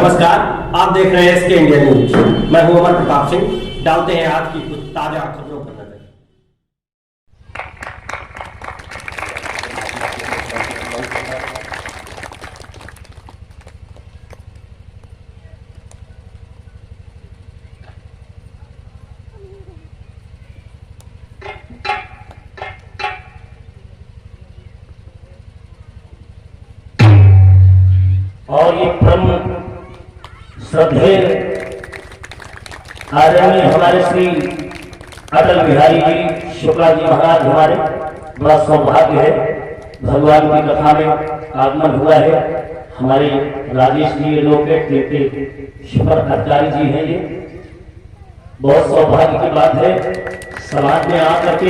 नमस्कार, आप देख रहे हैं एसके इंडिया न्यूज। मैं हूं अमर प्रताप सिंह। डालते हैं आज की कुछ ताजा खबरों पर नजर। और ये प्रमुख श्रद्धेय आदरणीय हमारे श्री अटल बिहारी जी शुक्ला जी महाराज, हमारे बड़ा सौभाग्य है, भगवान की कथा में आगमन हुआ है। हमारे राजेश जी, ये लोग कीर्ति शुक्र आचार्य जी हैं, ये बहुत सौभाग्य की बात है। समाज में आकर के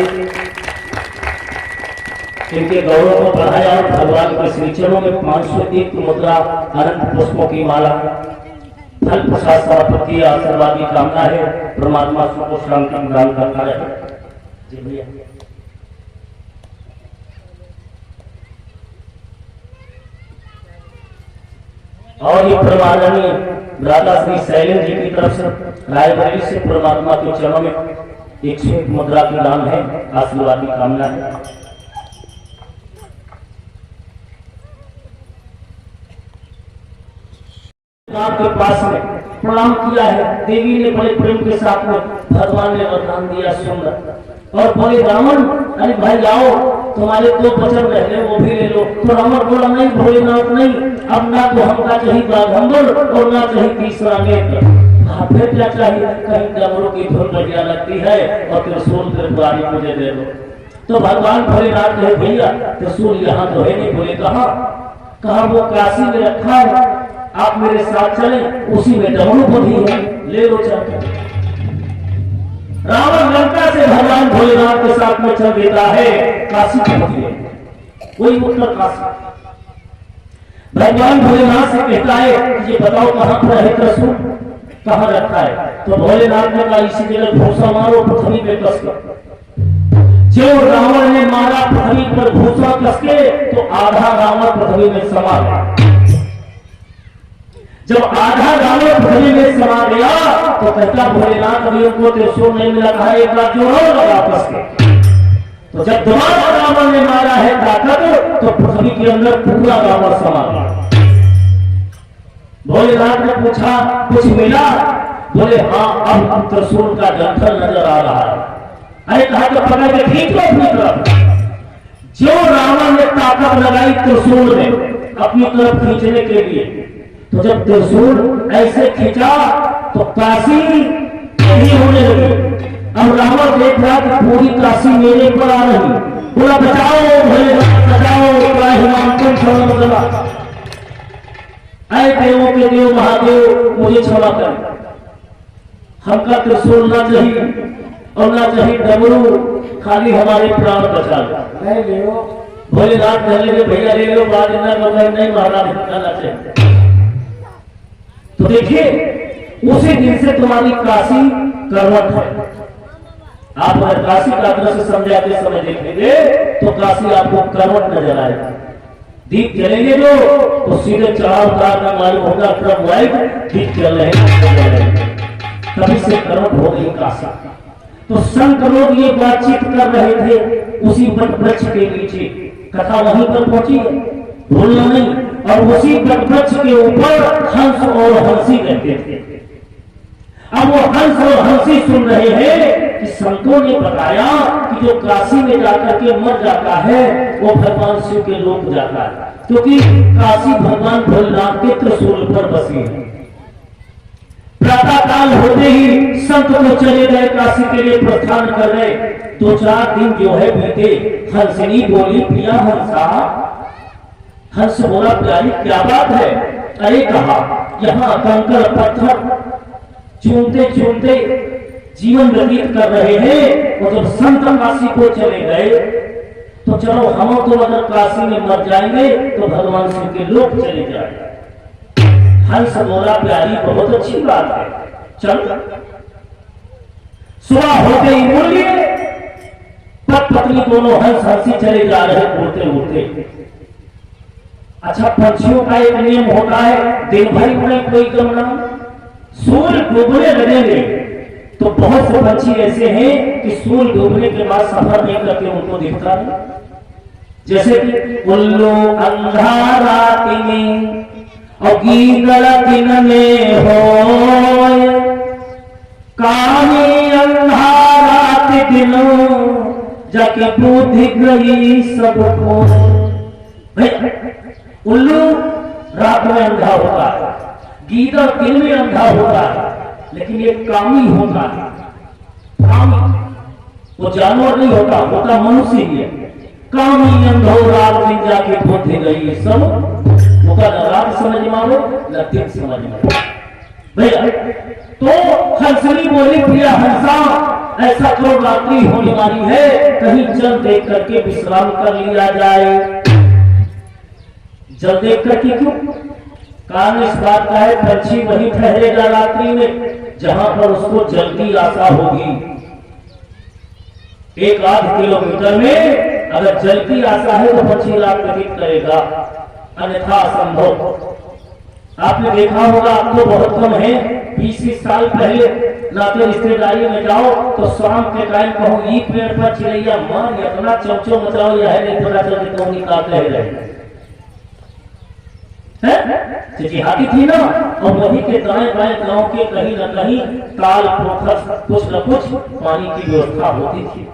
इनके गौरव को बढ़ाया और भगवान के श्री चरणों में 501 मुद्रा अनंत पुष्पों की माला फल प्रसाद प्राप्ति आशीर्वाद की कामना है। परमात्मा सबको शांति प्रदान करता रहे। जी भैया। और ये परमानंदीय राधा श्री शैलेंद्र जी की तरफ से रायबरेली से परमात्मा के चरणों में 101 मुद्रा की दान है, आशीर्वाद की कामना है। के पास में प्रणाम किया है। देवी ने बड़े प्रेम के साथ में भगवान ने वरदान दिया सुंदर। और बोले रावण, अरे भाई आओ, तुम्हारे 2 वचन रह वो भी ले लो। तो रावण बोला नहीं भोलेनाथ नहीं, अब ना तो हमका चाहिए बाघंबर और ना चाहिए तीसरा नेत्र। फिर क्या चाहिए? कहीं डमरू की धुन बढ़िया लगती है और त्रिशूल त्रिपुरारी मुझे दे दो। तो भगवान भोलेनाथ कहे भैया त्रिशूल यहाँ तो है नहीं। बोले कहा वो काशी में रखा है, आप मेरे साथ चले, उसी में डमरू बधी है, ले लो चल। रावण लंका से भगवान भोलेनाथ के साथ में चल देता है, काशी पहुंचे, वही उत्तर काशी। भगवान भोलेनाथ से कहता है कि ये बताओ कहां पर है त्रिशूल, कहां रखा है? तो भोलेनाथ ने कहा इसी जगह भूसा मारो पृथ्वी पे कस के। जो रावण ने मारा पृथ्वी पर भूसा कस के, तो आधा रावण पृथ्वी में समा गया। जब आधा रावण पृथ्वी में समा गया तो कहता भोलेनाथ अभी उनको त्रिशूल नहीं मिला, कहा एक बार जोर और लगा कस के। तो जब दोबारा रावण ने मारा है ताकत, तो पृथ्वी के अंदर पूरा रावण समा गया। भोलेनाथ ने पूछा कुछ मिला? बोले हाँ, अब त्रिशूल का जंतर नजर आ रहा है। अरे कहा तो पकड़ के खींच लो अपनी तरफ। जो रावण ने ताकत लगाई त्रिशूल में अपनी तरफ खींचने के लिए, तो जब त्रिशूल ऐसे खींचा तो काशी नहीं होने लगी। अब रावण देख रहा कि पूरी काशी मेरे पर आ रही। बोला बचाओ भोलेनाथ बचाओ, ऐ देवों के देव महादेव मुझे क्षमा कर, हमका त्रिशूल ना चाहिए और ना चाहिए डमरू, खाली हमारे प्राण बचा लो। भोलेनाथ कहने लगे भैया ले लो, बाद नहीं महाराज जाना चाहिए। तो देखिए उसी दिन से तुम्हारी काशी करवट है। आप अगर काशी का दृश्य समझाते समय देखेंगे तो काशी आपको करवट नजर आएगा। दीप जलेंगे जो तो सीधे चढ़ाव उतार का मालूम होगा, क्रम वाइज दीप जल रहे हैं, तभी से करवट हो गई काशी। तो संत लोग ये बातचीत कर रहे थे उसी वट वृक्ष के नीचे, कथा वहीं पर पहुंची है, भूलना नहीं। और उसी वृक्ष के ऊपर हंस और हंसी रहते थे। अब वो हंस और हंसी सुन रहे हैं कि संतों ने बताया कि जो काशी में जाकर के मर जाता है वो भगवान शिव के लोक जाता है, क्योंकि काशी भगवान भोलेनाथ के त्रिशूल पर बसी है। प्रातः काल होते ही संत तो चले गए काशी के लिए प्रस्थान कर रहे। 2-4 दिन जो है बीते। हंसनी बोली प्रिया हंसा। हंस बोला प्यारी क्या बात है? अरे कहा यहाँ कंकर पत्थर चूमते चूमते जीवन व्यतीत कर रहे हैं, और जब संत काशी को चले गए तो चलो हम तो अगर काशी में मर जाएंगे तो भगवान शिव के लोक चले जाएंगे। हंस बोला प्यारी बहुत अच्छी बात है, चल। सुबह होते ही बोल लिए, पत्नी दोनों हंस हंसी चले जा रहे उड़ते उड़ते। अच्छा, पंछियों का एक नियम होता है, दिन भर में कोई कम ना, सूर्य डूबने लगेंगे तो बहुत से पंछी ऐसे हैं कि सूर्य डूबने के बाद सफर नहीं करके उनको दिखता है। जैसे कि उल्लू अंधारा में और गीदड़ दिन में हो, काहे अंधारा दिनों जाके बुद्धि गई सबको। उल्लू रात में अंधा होता है, गीदड़ दिन में अंधा होता है, लेकिन ये कामी होता है। कामी वो जानवर नहीं होता, होता मनुष्य ही है। कामी अंधो रात में जाके बुद्धि गई सब, होगा न रात समझ में आओ न दिन समझ में आओ भैया। तो हंसनी बोली, प्रिया हंसा ऐसा करो, रात्रि होने वाली है, कहीं जल देख करके विश्राम कर लिया जाए। जल देख करके क्यों? कारण इस बात का है, पंछी वही ठहरेगा रात्रि में जहां पर उसको जल की आशा होगी। 1-8 किलोमीटर में अगर जल की आशा है तो पंछी रात व्यतीत करेगा, अन्यथा असंभव। आपने देखा होगा, अब तो बहुत कम है, 20 साल पहले नाते रिश्तेदारी में जाओ तो शाम के टाइम कहूँ ई पेड़ पर चिड़ैया मान इतना चौचो मचाओ, यह नहीं पता चलती कौन निकालते रहे। चिचिहाती थी ना, और वही के दाएं बाएं गांव के कहीं न कहीं ताल पोखर कुछ न कुछ पानी की व्यवस्था होती थी।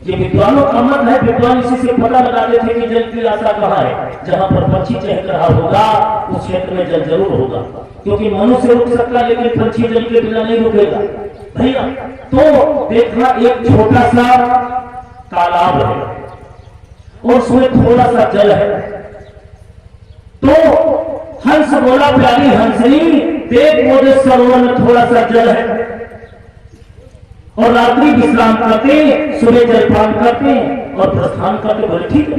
ये विद्वानों का मत है, विद्वान इसी से पता लगाते थे कि जल की आशा कहाँ है। जहां पर पंछी चहक रहा होगा उस क्षेत्र में जल जरूर होगा, क्योंकि मनुष्य रुक सकता लेकिन पंछी जल के बिना नहीं रुकेगा भैया। तो देखना, एक छोटा सा तालाब है और उसमें थोड़ा सा जल है। तो हंस बोला, प्यारी हंसनी देख, मुझे सरोवर में थोड़ा सा जल है और रात्रि विश्राम करते, सुबह जलपान करते और प्रस्थान करते। बोले ठीक है।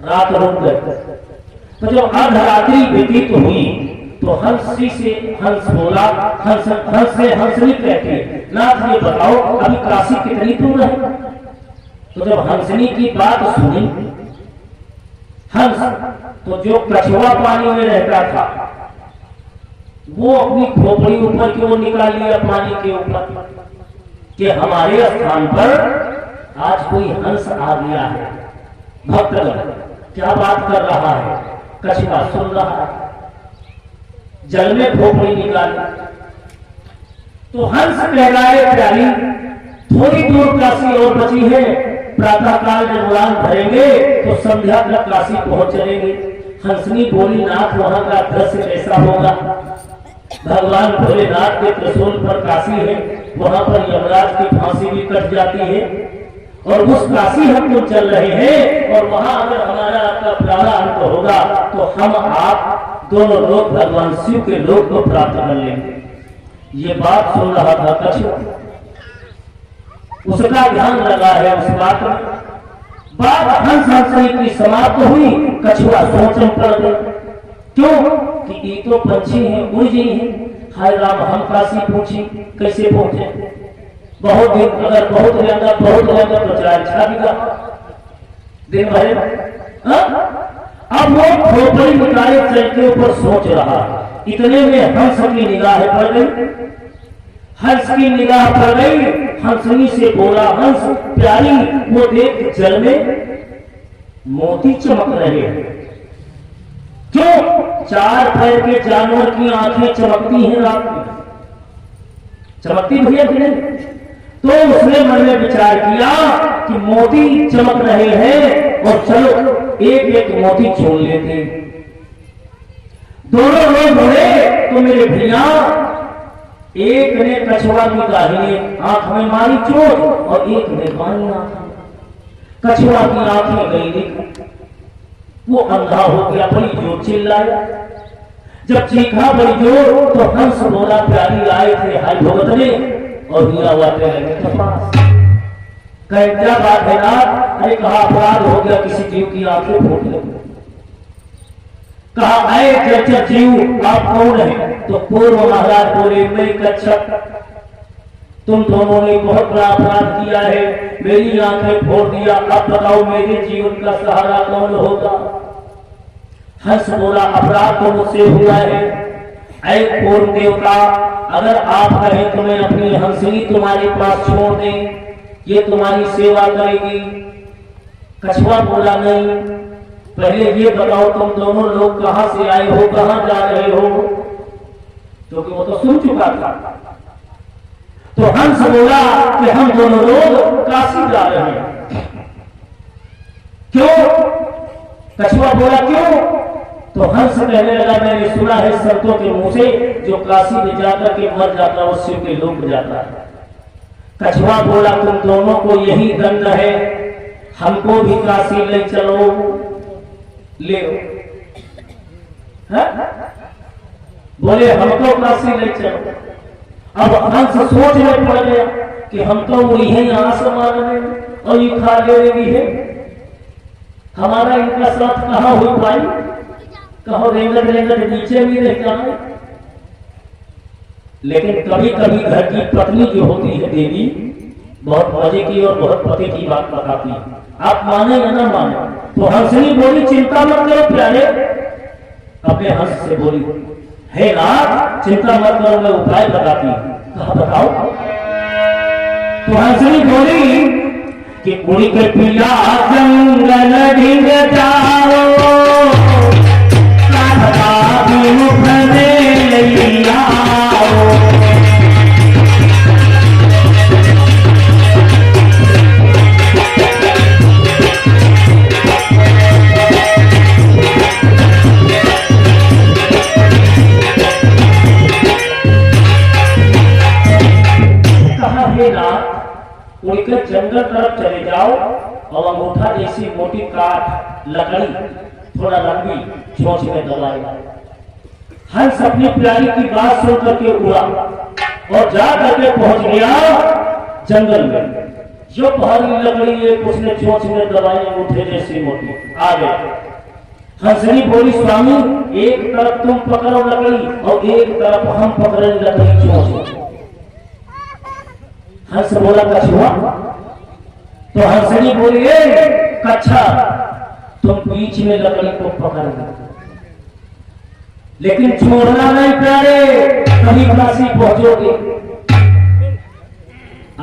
रात रुक गए, तो जब अर्धरात्रि व्यतीत हुई तो हंसी से हंस बोला, हंस से हंसनी कहती, नाथ ये बताओ अभी काशी कितनी दूर है? तो जब हंसनी की बात सुनी, हंस तो जो कछुआ पानी में रहता था वो अपनी खोपड़ी ऊपर की ओर निकाल लिया पानी के ऊपर कि हमारे स्थान पर आज कोई हंस आ गया है। भक्तगण क्या बात कर रहा है? कछुआ सुन रहा है, जल में खोपड़ी निकाली तो हंस कह रहा है, प्यारी थोड़ी दूर काशी और बची है, प्रातः काल जब उड़ान भरेंगे तो संध्या तक काशी पहुंच जाएंगे। हंसनी बोली, नाथ वहां का दृश्य कैसा होगा? भगवान भोलेनाथ के त्रिशूल पर काशी है, वहां पर यमराज की फांसी भी कट जाती है और उस काशी हम तो चल रहे हैं और वहां अगर हमारा आपका प्रारंभ होगा तो हम आप दोनों लोग भगवान शिव के लोक को प्राप्त कर लेंगे। ये बात सुन रहा था कछुआ, उसका ध्यान लगा है उस बात में। बात हंस हंसनी की समाप्त हुई, कछुआ सोच में पड़ गया। क्यों कि ये तो पंछी है, उड़ जी है। हाय राम, हम काशी पहुंची, कैसे पहुंचे? बहुत दिन, अगर बहुत ज्यादा तो चार छापीगा दिन भर। अब वो खोपड़ी निकाले चल के ऊपर सोच रहा, इतने में हंस की निगाह पड़ गई। हंस की निगाह पड़ गई, हंसनी से बोला, हंस प्यारी वो देख जल में मोती चमक रहे हैं। क्यों? 4 पैर के जानवर की आंखें चमकती हैं रात में, चमकती भैया कि नहीं? तो उसने मन में विचार किया कि मोती चमक रहे हैं और चलो एक एक मोती छोड़ लेते। दोनों लोग बोले, तो मेरे भैया एक ने कछुआ की दाहिनी आंख में मारी चोट और एक ने बाईं आंख में। कछुआ की आंखें गई दिख, वो अंधा हो गया, बड़ी जोर चिल्लाया। जब चीखा बड़ी जोर तो हंस बोला, प्यारी आए थे हाय भगत ने और दिया हुआ तेरे पास। कहे क्या बात है नाथ? अरे कहा अपराध हो गया, किसी जीव की आंखें फूट गई। कहा आए चर्चा जीव आप कौन है? तो पूर्व महाराज बोले, मैं कच्छप, तुम दोनों ने बहुत बड़ा अपराध किया है, मेरी आंखें फोड़ दिया, अब बताओ मेरे जीवन का सहारा कौन होगा? हंस बोला अपराध तो मुझसे हुआ है, ऐ पूर्ण देवता, अगर आप कहें तो मैं अपनी हंसनी तुम्हारे पास छोड़ दें, ये तुम्हारी सेवा करेगी। कछुआ बोला नहीं, पहले ये बताओ तुम दोनों लोग कहां से आए हो, कहां जा रहे हो, क्योंकि वो तो सुन चुका था। तो हंस बोला कि हम दोनों लोग काशी जा रहे हैं। क्यों? कछुआ बोला क्यों? तो हंस कहने लगा मैंने सुना है संतों के मुंह से, जो काशी में जाकर के मर जाता है वो शिव के लोक जाता है। कछुआ बोला तुम दोनों को यही दंड है, हमको भी काशी ले चलो, ले बोले हमको काशी ले चलो। अब हंस सोच में पड़ गया कि हम तो यही आसमान में और ये खा ले भी है, हमारा इनका साथ कहाँ हो पाई, कहो रेंगट रेंगट नीचे भी रह जाए। लेकिन कभी कभी घर की पत्नी जो होती है देवी, बहुत मजे की और बहुत पति की बात बताती है, आप माने या ना माने। तो हंसनी बोली चिंता मत करो प्यारे, अपने हंस से बोली हे नाथ चिंता मत करो मैं उपाय बताती हूँ। कहा बताओ। तो हंसनी बोली कि उड़ी के पिया जंगल ढिंग जाओ, उड़कर जंगल तरफ चले जाओ और अंगूठा जैसी मोटी काठ लकड़ी थोड़ा लंबी चोंच में दबाए। हंस अपनी प्यारी की बात सुन करके उड़ा और जा करके पहुंच गया जंगल में। जो भारी लकड़ी है उसने चोंच में दबाई अंगूठे जैसी मोटी आ गए। हंसनी बोली स्वामी एक तरफ तुम पकड़ो लकड़ी और एक तरफ हम पकड़े लकड़ी चोंच। हंस बोला कछुआ। तो हंसनी बोली कच्छा तुम बीच में लकड़ी को पकड़ लो, लेकिन छोड़ना नहीं प्यारे, कभी काशी पहुंचोगे।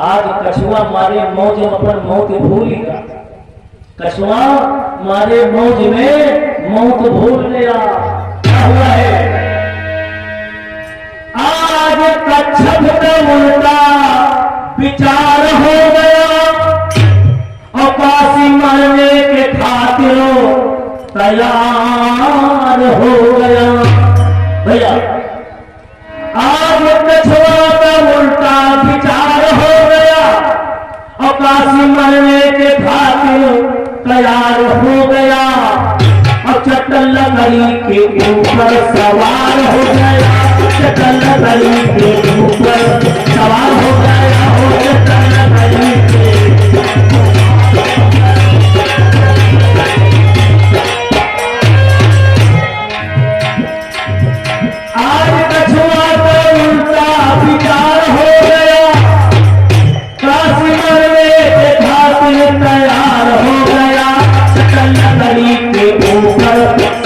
आज कछुआ मारे मौज में अपन मौत भूल गया, कछुआ मारे मौज में मौत भूल गया। क्या हुआ है आज कच्छप का उल्टा विचार हो गया और काशी मरने के खातिर तैयार हो गया। भैया आज कछुआ का उल्टा विचार हो गया और काशी मरने के खातिर तैयार हो गया और चट्टल लकड़ी के ऊपर सवार हो गया, चट्टल लकड़ी के ऊपर सवार हो गया, हो चट्टल लकड़ी के आज कछुआ का उल्टा विचार हो गया, काशी मरने के खातिर तैयार हो गया, चट्टल लकड़ी के ऊपर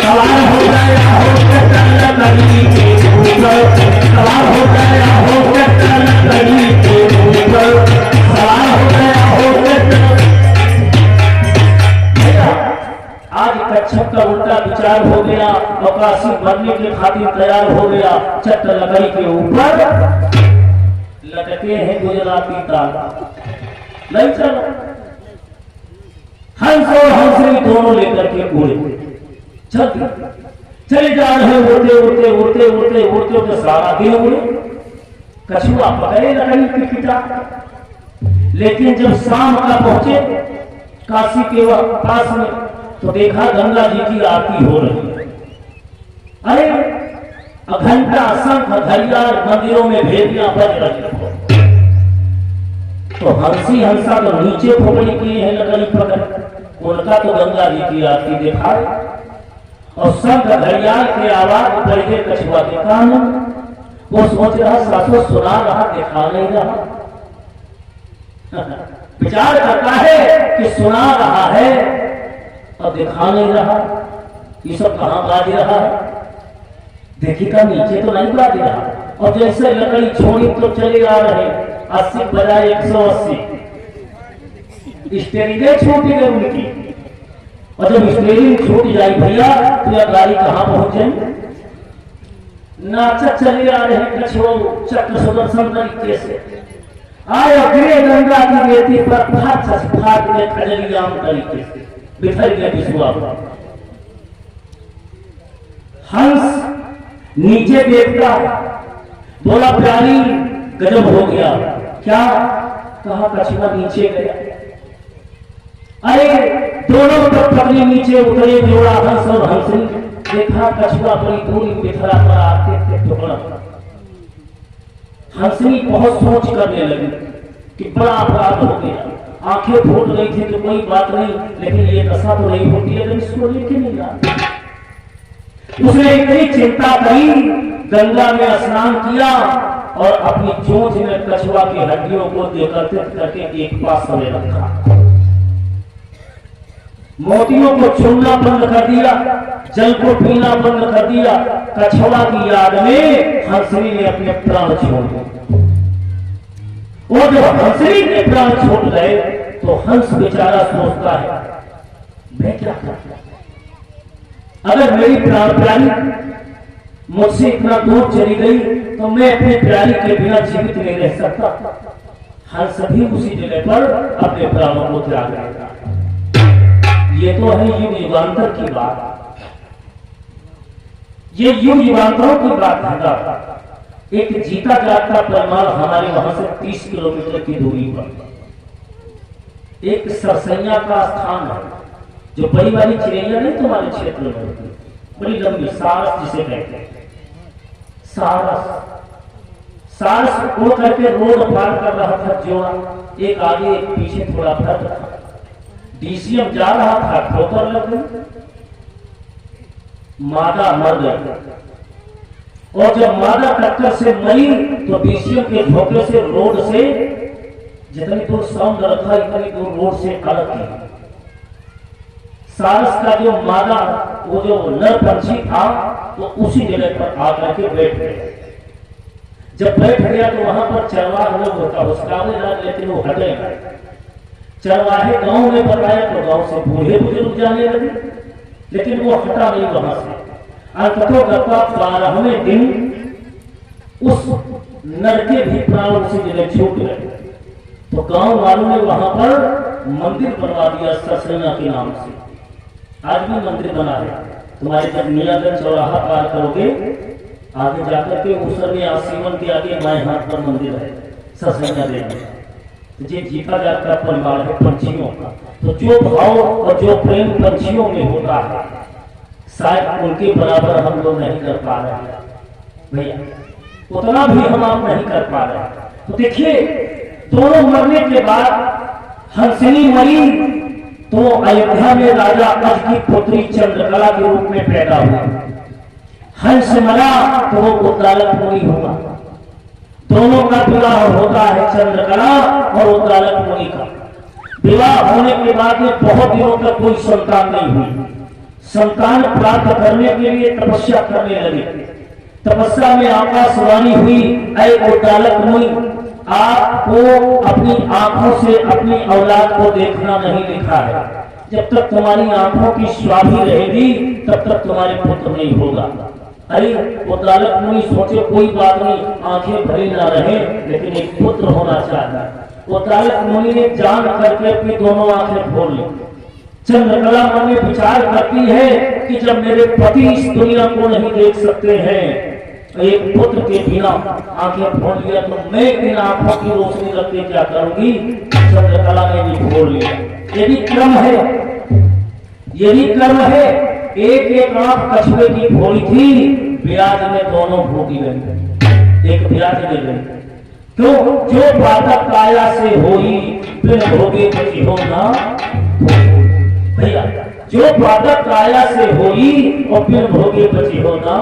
सवार हो गया, हो चट्टल लकड़ी के ऊपर सवार हो गया, हो चट्टल लकड़ी के ऊपर सवार हो गया, हो चट्टल। आज कच्छप का उल्टा विचार हो गया और काशी मरने के खातिर तैयार हो गया, चट्टल लकड़ी के ऊपर लटके हैं गुजराती ताला। नहीं चलो हंस और हंसनी दोनों लेकर के उड़े चले जा रहे, उड़ते उड़ते उड़ते उड़ते उड़ते उड़ते सारा दिन उड़े। कछुआ पकड़े लकड़ी की पिटा, लेकिन जब शाम का पहुंचे काशी के पास में तो देखा गंगा जी की आरती हो रही है। अरे घंटा शंख घड़ियाल मंदिरों में भेदियां बज रही। तो हंसी हंसा तो नीचे फोकड़ी किए हैं लकड़ी पकड़, उनका तो गंगा जी की आरती देखा और शंख घड़ियाल की आवाज पड़ के कछुआ के कान। वो सोच रहा सासो सुना रहा देखा नहीं रहा, विचार करता है कि सुना रहा है और दिखा नहीं रहा। ये सब कहाँ बाज रहा है? देखिएगा नीचे तो नहीं बाज रहा। और जैसे लकड़ी छोड़ी तो चले आ रहे 80 बजाय 180, स्टेरिंग छूट गई उनकी। और जब स्टेरिंग छूट जाए भैया तो यह गाड़ी कहाँ पहुंचे? नाचत चले आ रहे कछुआ चक्र सुदर्शन तरीके से आए अग्रे गंगा की बेटी पर फाट के खजरियाम तरीके से बिखर गए विश्वा। हंस नीचे देखता बोला प्यारी गजब हो गया। क्या कहा? कछुआ नीचे गया। अरे दोनों पत्नी नीचे उतरे, जोड़ा हंस और हंसनी। देखा कछुआ बड़ी दूरी बिखरा पर आते थे टुकड़ा। हंसनी बहुत सोच करने लगी कि बड़ा अपराध हो गया। आंखें फूट रही थी तो कोई बात नहीं, लेकिन ये दशा तो नहीं होती है, इसको लेके नहीं जाती। उसने इतनी चिंता करी, गंगा में स्नान किया और अपनी चोंच में कछुआ की हड्डियों को एकत्रित करके एक पास में रखा। मोतियों को छूना बंद कर दिया, जल को पीना बंद कर दिया। कछुआ की याद में हंसनी ने अपने प्राण छोड़ दिए। और जब हंसनी के प्राण छोड़ गए तो हंस बेचारा सोचता है मैं क्या करता? अगर मेरी प्राण प्यारी मुझसे इतना दूर चली गई तो मैं अपनी प्यारी के बिना जीवित नहीं रह सकता। हंस भी उसी जगह पर अपने प्राणों को त्याग देगा। ये तो है युग युगांतर की बात। ये युग युगांतरों की बात है। एक जीता जागता परमाणु हमारे वहां से 30 किलोमीटर की दूरी पर एक सरसैया का स्थान है, जो बड़ी वाली चिड़ैया नहीं तुम्हारे क्षेत्र में होती, बड़ी लंबी, सारस जिसे कहते हैं। सारस उड़ करके रोड पार कर रहा था जोड़ा, एक आगे एक पीछे थोड़ा फर्क था। डीसीएम जा रहा था, ठोकर लग गई, मादा मर गई। और जब मादा टक्कर से मरी तो डीसीएम के धोखे से रोड से जितनी दूर साउंड रखा इतनी दूर रोड से अलग थी। सारस का जो मादा, वो जो नर पंछी था, तो उसी जगह पर आकर के बैठ गया। जब बैठ गया तो वहां पर चरवाहा लोग होता उसका, लेकिन वो हटे। चरवाहे गांव में बताया तो गांव से बूढ़े बुजुर्ग जाने लगे, लेकिन वो हटा नहीं वहां से। अंततोगत्वा 12वें दिन उस नर के भी प्राण उसी जगह छूट गए। तो गांव वालों ने वहां पर मंदिर बनवा दिया सरसैया के नाम से। आज भी मंदिर बना है। तुम्हारे जब मियागंज चौराहा पार करोगे, आगे जाकर के उसर में आसीवन के आगे बाएं हाथ पर मंदिर है सरसैया देवी। ये जीता जाता परिवार है पंछियों का। तो जो भाव और जो प्रेम पंछियों में होता है, शायद उनके बराबर हम लोग नहीं कर पा रहे हैं भैया, उतना भी हम आप नहीं कर पा रहे। तो देखिए, दोनों मरने के बाद हंसनी मरी तो अयोध्या में राजा अज की पुत्री चंद्रकला के रूप में पैदा हुआ। हंस मरा तो वो उद्दालक मुनि हुआ। दोनों का विवाह होता है, चंद्रकला और उद्दालक मुनि का। विवाह होने के बाद में बहुत दिनों तक कोई संतान नहीं हुई। संतान प्राप्त करने के लिए तपस्या करने लगे। तपस्या में आकाशवाणी हुई, ऐ उद्दालक मुनि, आपको अपनी आंखों से अपनी औलाद को देखना नहीं लिखा है। जब तक तुम्हारी आंखों की स्वाभी रहेगी तब तक तुम्हारे पुत्र नहीं होगा। अरे उद्दालक मुनि सोचे कोई बात नहीं, आंखें भरी ना रहे, लेकिन एक पुत्र होना चाहिए। उद्दालक मुनि ने जान करके अपनी दोनों आंखें खोल ली। चंद्रकला मन में विचार करती है कि जब मेरे पति इस दुनिया को नहीं देख सकते हैं, एक पुत्र के बिना आंखें खोल लिया, तो मैं इन आंखों की रोशनी रख के क्या करूंगी। चंद्रकला ने भी खोल लिया। ये भी क्रम है, ये भी क्रम है। एक एक आंख कछुए की खोली थी, ब्याज में दोनों भोगी गई, एक ब्याज में गई। तो जो बातक काया से होई बिन भोगे बची हो ना भैया, जो बातक काया से होई और बिन भोगे बची हो ना।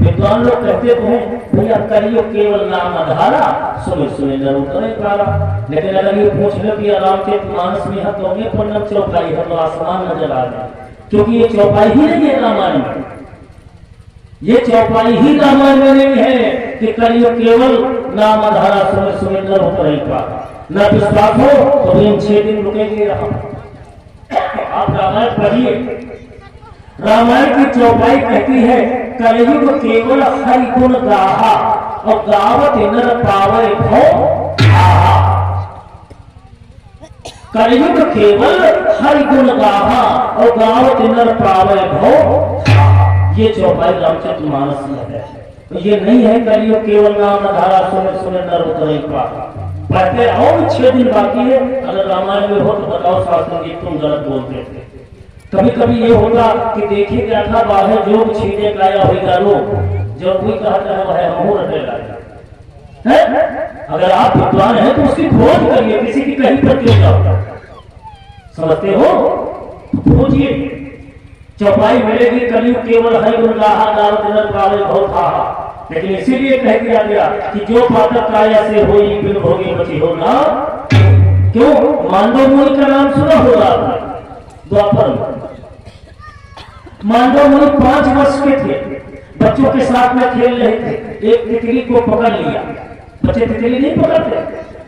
विद्वान लोग कहते तो हैं भैया, करियो केवल नाम आधारा, सुने सुने न उतरे पारा। लेकिन अगर ये पूछ लो कि रामचरित मानस में है तो हमें पन्नम चौपाई है तो आसमान नजर आ जाए, क्योंकि ये चौपाई ही नहीं है रामायण में, ये चौपाई ही रामायण में नहीं है कि कलयुग केवल नाम आधारा सुमिर सुमिंदर होकर ही पाता। न विश्वास हो तो इन 6 दिन रुकेंगे यहाँ। आप रामायण पढ़िए, रामायण की चौपाई कहती है कलयुग केवल हरि गुण गाहा और गावत नर पावे भो आहा। कलयुग केवल हरि गुण गाहा और गावत नर पावे भो आहा। ये चौपाई रामचरितमानस में है। ये नहीं है कलयुग केवल नाम आधारा सुमिर सुमिर नर उतरे पाता। पढ़ते और 6 दिन बाकी है। अगर रामायण में हो तो बताओ शास्त्र जी तुम गलत बोलते थे। कभी कभी ये होगा कि देखे क्या था बाहर जोग छीने काया हुई डालो, जो कोई कहता है वह हमहू रटेगा है। अगर आप विद्वान हैं तो उसकी खोज करिए, किसी की कहीं पर क्यों जाओ, समझते हो, खोजिए। चौपाई मिलेगी कलयुग केवल हरि गुण गाहा गावत नर पावे भव आहा। लेकिन इसीलिए कह दिया गया कि जो पातक काया से होई बिन भोगी बची होगा। क्यों? मांडव मुनि का नाम सुना होगा आपने द्वापर में। मांडव मुनि 5 वर्ष के थे, बच्चों के साथ में खेल रहे थे, एक तितली को पकड़ लिया। बच्चे तितली नहीं पकड़ते,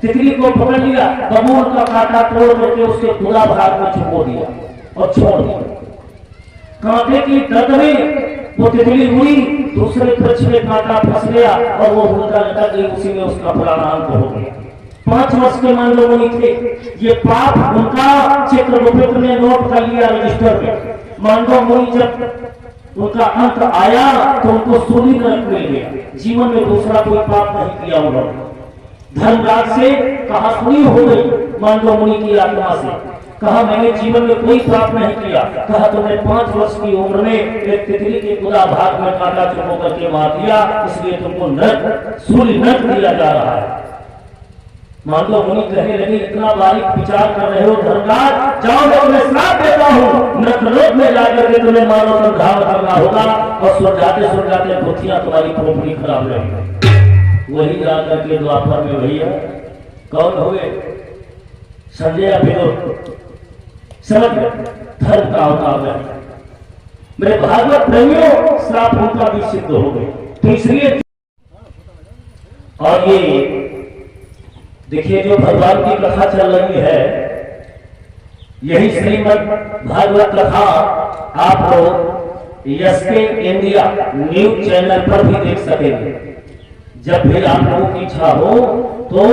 तितली को पकड़ लिया, बबूल का कांटा तोड़ करके उसके पूरा भाग में छुपो दिया और छोड़ दिया। कांटे की दर्द में वो तितली उड़ी, दूसरे वृक्ष में कांटा फंस गया और वो उल्टा लटक गई, उसी में उसका प्राणांत हो गया। 5 वर्ष के मांडव मुनि थे। ये पाप उनका चित्रगुप्त ने नोट कर लिया रजिस्टर में। मांडव मुनि जब उनका अंत आया तो उनको सूली नरक मिल गया। जीवन में दूसरा कोई पाप नहीं किया उन्होंने। धर्मराज से कहा सुनी हो गई मांडव मुनि की आत्मा से, कहा मैंने जीवन में कोई पाप नहीं किया। कहा तुमने 5 वर्ष की उम्र में एक तितली के पूरा भाग में कांटा चुपो करके मार दिया, इसलिए तुमको नरक सूली नरक दिया जा रहा है। मांडव मुनि कहने लगे इतना बारीक विचार कर रहे हो धर्मराज, जाओ मैं तुम्हें श्राप देता हूँ, नरकलोक में जाकर के तुम्हें मानव संघाव करना होगा और सुन जाते बुद्धियां तुम्हारी खोपड़ी खराब रहेगी। वही जाकर के द्वापर में भैया कौन हो गए? संजय या विनोद? समझ गए धर्म का अवतार है। मेरे भागवत प्रेमियों, श्राप उनका भी सिद्ध हो गए। तो इसलिए और ये देखिए जो भगवान की कथा चल रही है, यही श्रीमद् भागवत कथा आप लोग एसके इंडिया न्यूज चैनल पर भी देख सकेंगे। जब भी आप लोगों की इच्छा हो तो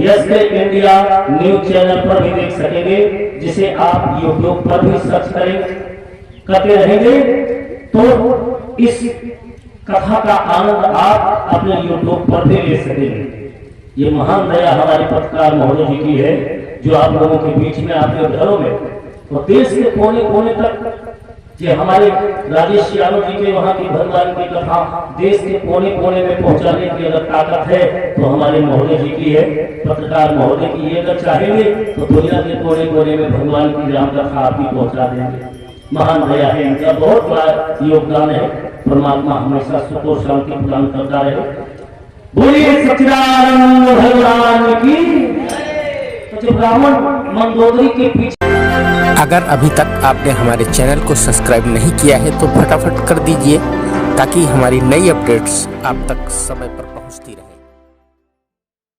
एसके इंडिया न्यूज चैनल पर भी देख सकेंगे, जिसे आप यूट्यूब पर भी सर्च करते रहेंगे तो इस कथा का आनंद आप अपने यूट्यूब पर भी ले सकेंगे। ये महान दया हमारे पत्रकार महोदय जी की है, जो आप लोगों के बीच में, आपके घरों में और देश के कोने कोने तक, ये हमारे राजेश यादव जी के वहां की भगवान की कथा देश के कोने कोने में पहुंचाने की अगर ताकत है तो हमारे महोदय जी की है, पत्रकार महोदय की। ये अगर चाहेंगे तो दुनिया के कोने कोने में भगवान की राम कथा आप ही पहुंचा देंगे। महान दया है इनका, बहुत बड़ा योगदान है। परमात्मा हमेशा सुख और शांति प्रदान करता रहे। बोलिए सच्चिदानंद भगवान की। तो जो ब्राह्मण मंदोदरी के पीछे, अगर अभी तक आपने हमारे चैनल को सब्सक्राइब नहीं किया है तो फटाफट कर दीजिए, ताकि हमारी नई अपडेट्स आप तक समय पर पहुंचती रहे।